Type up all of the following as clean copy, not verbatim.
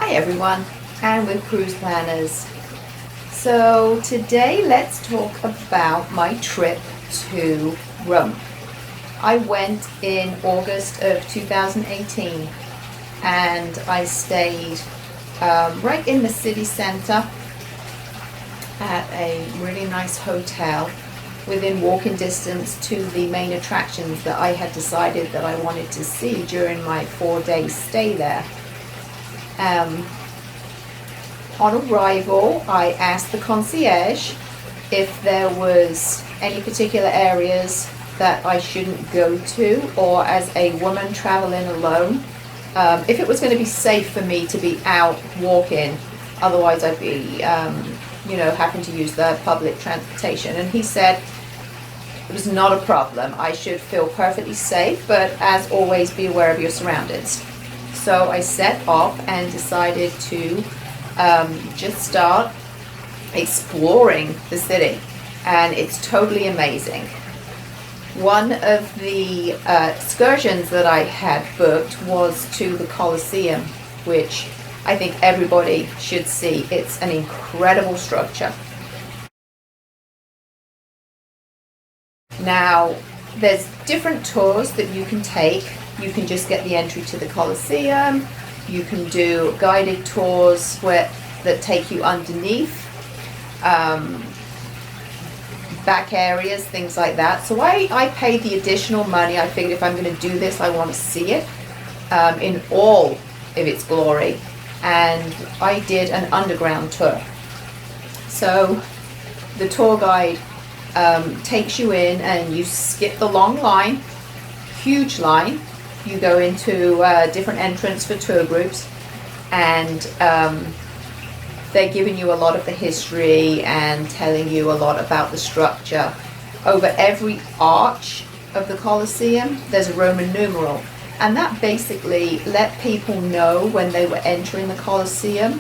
Hi everyone, and with Cruise Planners. So today let's talk about my trip to Rome. I went in August of 2018 and I stayed right in the city center at a really nice hotel within walking distance to the main attractions that I had decided that I wanted to see during my 4-day stay there. On arrival, I asked the concierge if there was any particular areas that I shouldn't go to, or as a woman traveling alone, if it was going to be safe for me to be out walking. Otherwise I'd be having to use the public transportation. And he said it was not a problem. I should feel perfectly safe, but as always, be aware of your surroundings. So I set off and decided to just start exploring the city, and it's totally amazing. One of the excursions that I had booked was to the Colosseum, which I think everybody should see. It's an incredible structure. Now, there's different tours that you can take. You can just get the entry to the Colosseum. You can do guided tours that take you underneath, back areas, things like that. So I paid the additional money. I figured if I'm going to do this, I want to see it in all of its glory. And I did an underground tour. So the tour guide takes you in and you skip the long line, huge line. You go into a different entrance for tour groups, and they're giving you a lot of the history and telling you a lot about the structure. Over every arch of the Colosseum, there's a Roman numeral, and that basically let people know when they were entering the Colosseum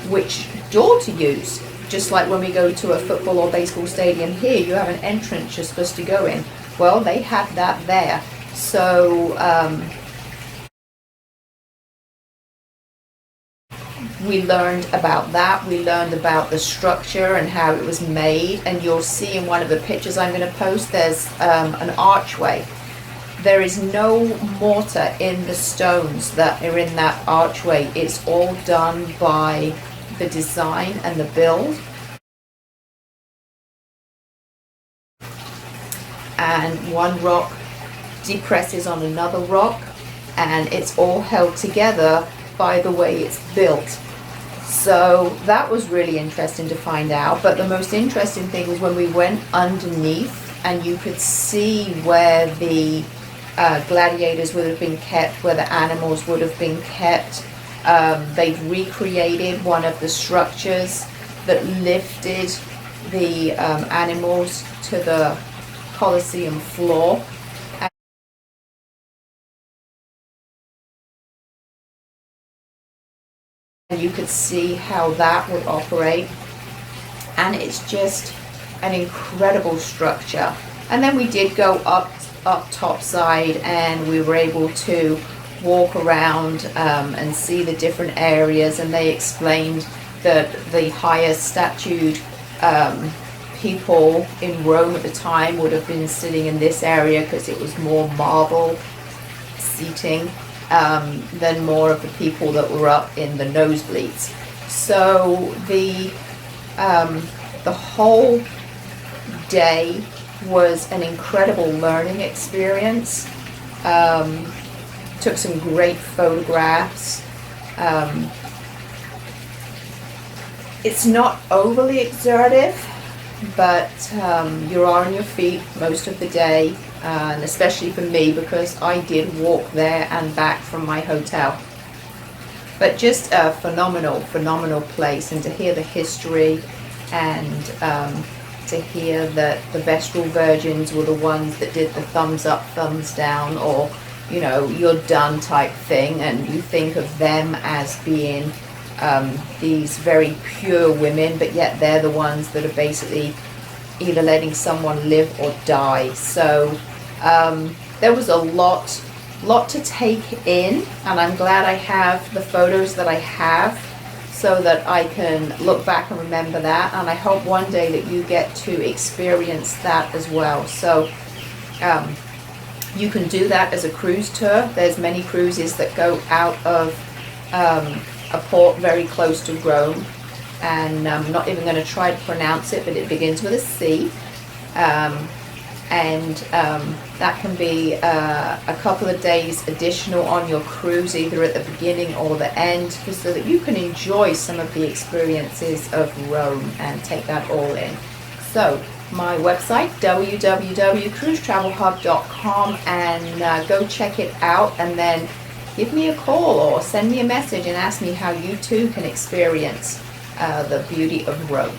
which door to use. Just like when we go to a football or baseball stadium here, you have an entrance you're supposed to go in. Well, they have that there. So we learned about that. We learned about the structure and how it was made. And you'll see in one of the pictures I'm going to post, there's an archway. There is no mortar in the stones that are in that archway. It's all done by the design and the build. And one rock depresses on another rock, and it's all held together by the way it's built. So that was really interesting to find out. But the most interesting thing was when we went underneath and you could see where the gladiators would have been kept, where the animals would have been kept. They've recreated one of the structures that lifted the animals to the Colosseum floor. And you could see how that would operate, and it's just an incredible structure. And then we did go up top side, and we were able to walk around and see the different areas, and they explained that the higher statued people in Rome at the time would have been sitting in this area because it was more marble seating than more of the people that were up in the nosebleeds. So the whole day was an incredible learning experience. Took some great photographs. It's not overly exertive, but you're on your feet most of the day, and especially for me because I did walk there and back from my hotel. But just a phenomenal place, and to hear the history, and to hear that the Vestal Virgins were the ones that did the thumbs up, thumbs down, or you're done type thing, and you think of them as being these very pure women, but yet they're the ones that are basically either letting someone live or die. So there was a lot to take in, and I'm glad I have the photos that I have so that I can look back and remember that, and I hope one day that you get to experience that as well. So you can do that as a cruise tour. There's many cruises that go out of a port very close to Rome, and I'm not even going to try to pronounce it, but it begins with a C. That can be a couple of days additional on your cruise, either at the beginning or the end, just so that you can enjoy some of the experiences of Rome and take that all in. So my website, www.cruisetravelhub.com, and go check it out, and then give me a call or send me a message and ask me how you too can experience the beauty of Rome.